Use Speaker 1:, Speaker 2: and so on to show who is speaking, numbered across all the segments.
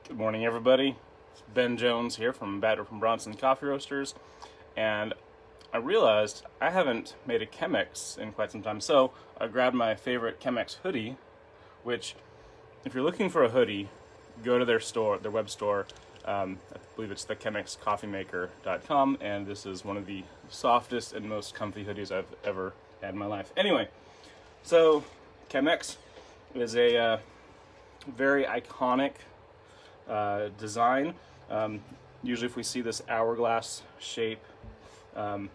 Speaker 1: Good morning, everybody. It's Ben Jones here from Bronson Coffee Roasters, and I realized I haven't made a Chemex in quite some time, so I grabbed my favorite Chemex hoodie, which, if you're looking for a hoodie, go to their store, their web store. I believe it's the chemexcoffeemaker.com, and this is one of the softest and most comfy hoodies I've ever had in my life. Anyway, so Chemex is a very iconic design. Usually if we see this hourglass shape, we're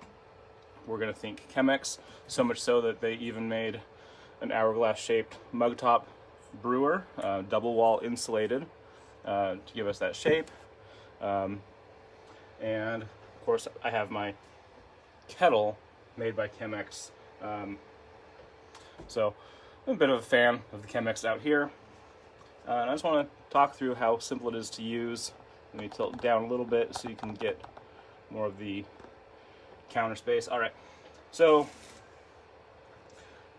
Speaker 1: going to think Chemex, so much so that they even made an hourglass shaped mug top brewer, double wall insulated, to give us that shape. And of course I have my kettle made by Chemex. So I'm a bit of a fan of the Chemex out here. And I just want to talk through how simple it is to use. Let me tilt it down a little bit so you can get more of the counter space. All right, so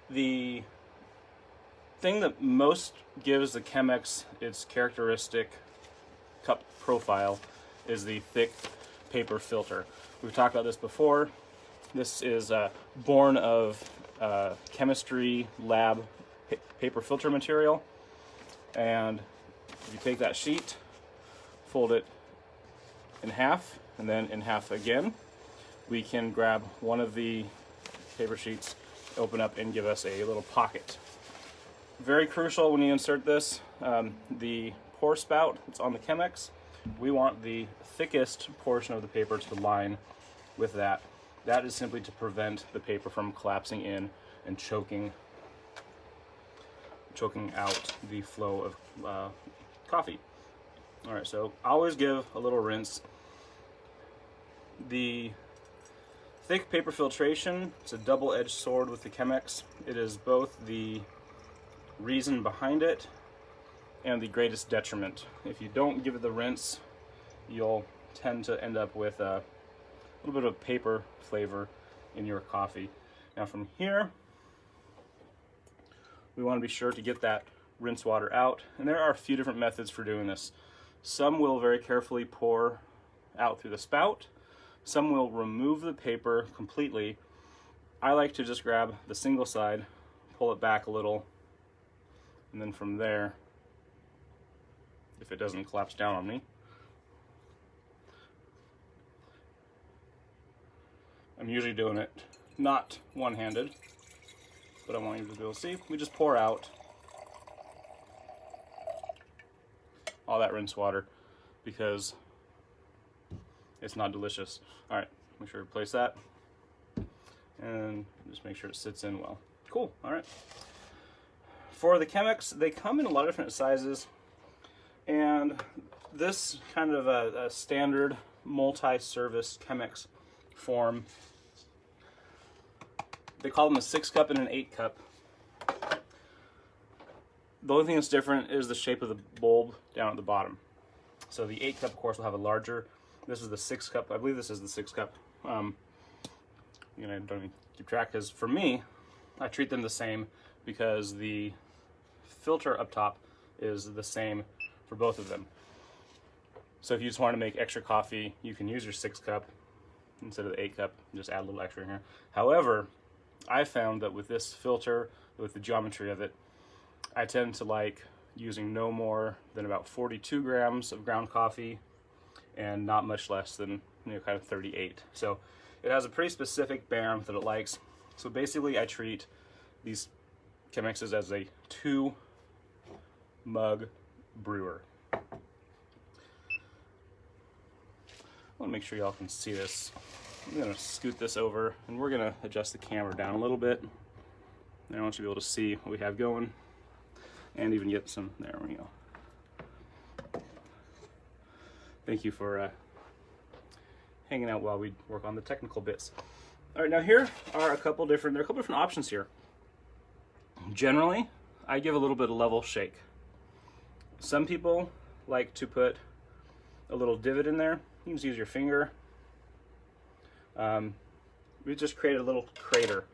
Speaker 1: the thing that most gives the Chemex its characteristic cup profile is the thick paper filter. We've talked about this before. This is born of chemistry lab paper filter material. And if you take that sheet, fold it in half, and then in half again, we can grab one of the paper sheets, open up, and give us a little pocket. Very crucial when you insert this, the pour spout that's on the Chemex, we want the thickest portion of the paper to line with that. That is simply to prevent the paper from collapsing in and choking out the flow of coffee. All right, so always give a little rinse. The thick paper filtration, it's a double-edged sword with the Chemex. It is both the reason behind it and the greatest detriment. If you don't give it the rinse, you'll tend to end up with a little bit of paper flavor in your coffee. Now from here, we want to be sure to get that rinse water out, and there are a few different methods for doing this. Some will very carefully pour out through the spout. Some will remove the paper completely. I like to just grab the single side, pull it back a little, and then from there, if it doesn't collapse down on me, I'm usually doing it not one-handed, but I want you to be able to see. We just pour out all that rinse water because it's not delicious. All right, make sure to place that and just make sure it sits in well. Cool, all right. For the Chemex, they come in a lot of different sizes, and this kind of a standard multi-service Chemex form, they call them a 6-cup and an 8-cup. The only thing that's different is the shape of the bulb down at the bottom. So the 8-cup, of course, will have a larger. This is the 6-cup. I believe this is the 6-cup. Don't even keep track, because for me, I treat them the same because the filter up top is the same for both of them. So if you just want to make extra coffee, you can use your 6-cup instead of the 8-cup. Just add a little extra in here. However, I found that with this filter, with the geometry of it, I tend to like using no more than about 42 grams of ground coffee and not much less than kind of 38. So it has a pretty specific bam that it likes. So basically I treat these Chemexes as a 2-mug brewer. I want to make sure y'all can see this. I'm going to scoot this over, and we're going to adjust the camera down a little bit. And I want you to be able to see what we have going, and even get some, there we go. Thank you for hanging out while we work on the technical bits. All right, now here are a couple different options here. Generally, I give a little bit of level shake. Some people like to put a little divot in there. You can just use your finger. We just created a little crater.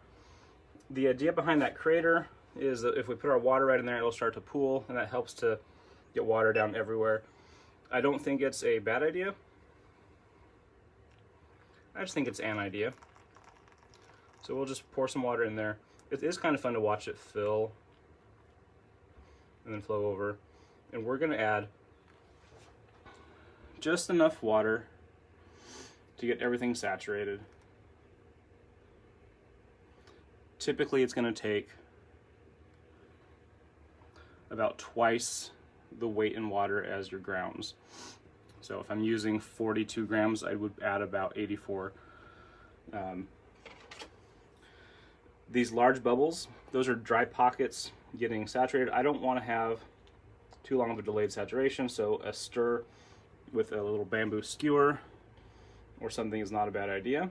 Speaker 1: The idea behind that crater is that if we put our water right in there, it'll start to pool, and that helps to get water down everywhere. I don't think it's a bad idea. I just think it's an idea. So we'll just pour some water in there. It is kind of fun to watch it fill and then flow over. And we're going to add just enough water to get everything saturated. Typically it's going to take about twice the weight in water as your grounds. So if I'm using 42 grams, I would add about 84. These large bubbles, those are dry pockets getting saturated. I don't want to have too long of a delayed saturation, so a stir with a little bamboo skewer or something is not a bad idea.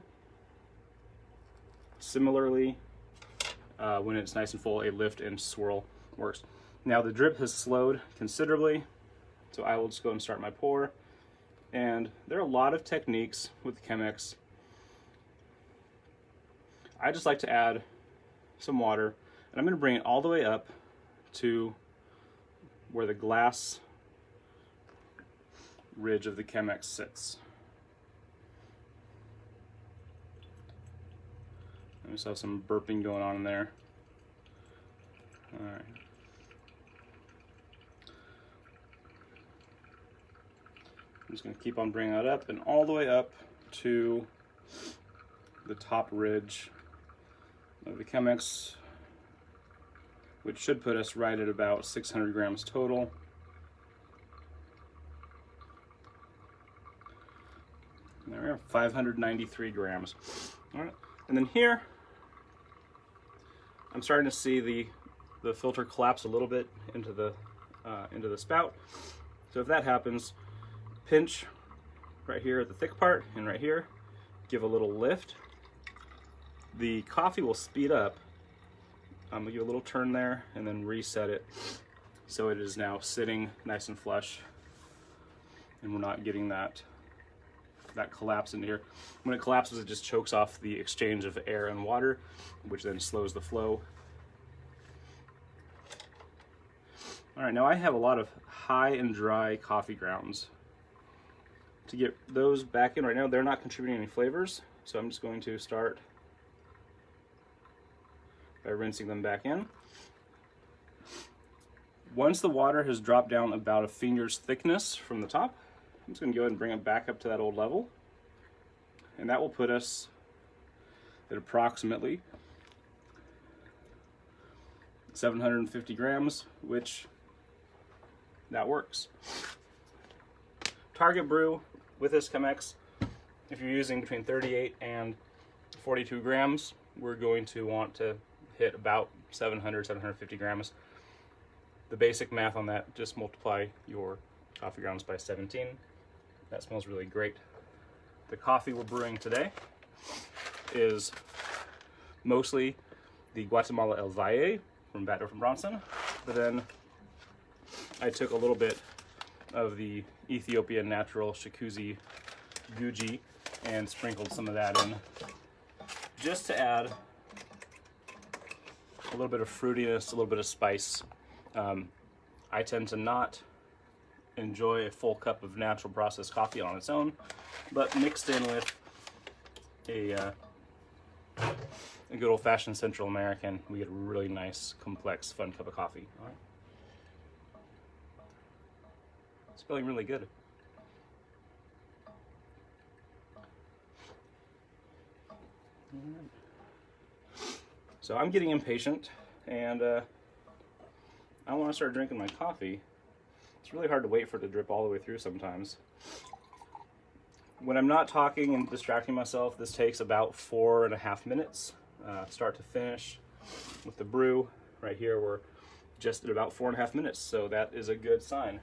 Speaker 1: Similarly, when it's nice and full, a lift and swirl works. Now the drip has slowed considerably, so I will just go and start my pour. And there are a lot of techniques with Chemex. I just like to add some water, and I'm going to bring it all the way up to where the glass ridge of the Chemex sits. I just have some burping going on in there. All right. I'm just going to keep on bringing that up and all the way up to the top ridge of the Chemex, which should put us right at about 600 grams total. There we are, 593 grams. All right, and then here, I'm starting to see the filter collapse a little bit into the spout. So if that happens, pinch right here at the thick part and right here, give a little lift. The coffee will speed up. I'm gonna give a little turn there and then reset it so it is now sitting nice and flush and we're not getting that collapse into here. When it collapses, it just chokes off the exchange of air and water, which then slows the flow. All right, now I have a lot of high and dry coffee grounds. To get those back in right now, they're not contributing any flavors, so I'm just going to start by rinsing them back in. Once the water has dropped down about a finger's thickness from the top, I'm just going to go ahead and bring it back up to that old level, and that will put us at approximately 750 grams, which that works. Target brew with this Chemex, if you're using between 38 and 42 grams, we're going to want to hit about 700, 750 grams. The basic math on that, just multiply your coffee grounds by 17. That smells really great. The coffee we're brewing today is mostly the Guatemala El Valle from Batdorf and Bronson, but then I took a little bit of the Ethiopian natural Shakuzi Guji and sprinkled some of that in just to add a little bit of fruitiness, a little bit of spice. I tend to not enjoy a full cup of natural processed coffee on its own, but mixed in with a good old-fashioned Central American, we get a really nice, complex, fun cup of coffee. All right. It's feeling really good. So I'm getting impatient, and I want to start drinking my coffee. It's really hard to wait for it to drip all the way through sometimes. When I'm not talking and distracting myself, this takes about 4.5 minutes, start to finish. With the brew, right here, we're just at about 4.5 minutes, so that is a good sign.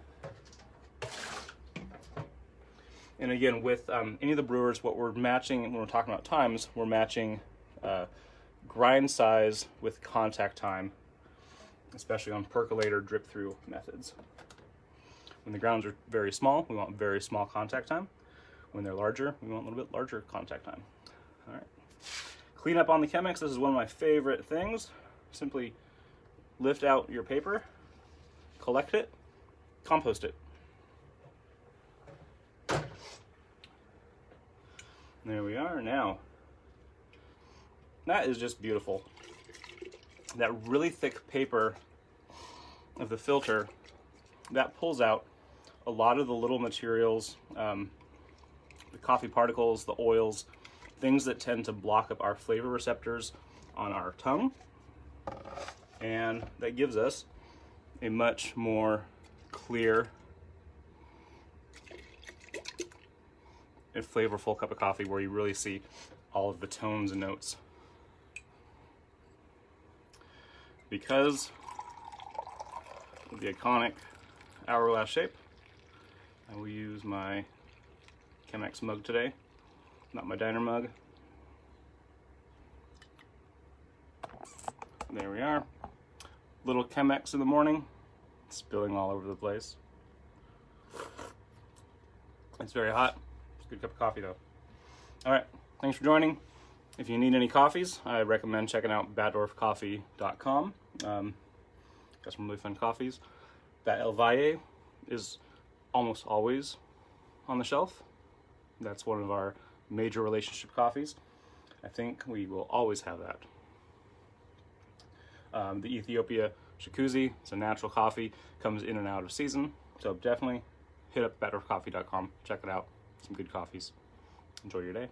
Speaker 1: And again, with any of the brewers, what we're matching when we're talking about times, we're matching grind size with contact time, especially on percolator drip through methods. When the grounds are very small, we want very small contact time. When they're larger, we want a little bit larger contact time. All right. Clean up on the Chemex. This is one of my favorite things. Simply lift out your paper, collect it, compost it. There we are now. That is just beautiful. That really thick paper of the filter, that pulls out a lot of the little materials, the coffee particles, the oils, things that tend to block up our flavor receptors on our tongue. And that gives us a much more clear and flavorful cup of coffee where you really see all of the tones and notes. Because of the iconic hourglass shape, I will use my Chemex mug today, not my diner mug. There we are. Little Chemex in the morning, spilling all over the place. It's very hot. It's a good cup of coffee though. All right, thanks for joining. If you need any coffees, I recommend checking out batdorfcoffee.com. Got some really fun coffees. That El Valle is almost always on the shelf. That's one of our major relationship coffees. I think we will always have that. The Ethiopia Shakuzi, it's a natural coffee, comes in and out of season. So definitely hit up batdorfcoffee.com, check it out. Some good coffees. Enjoy your day.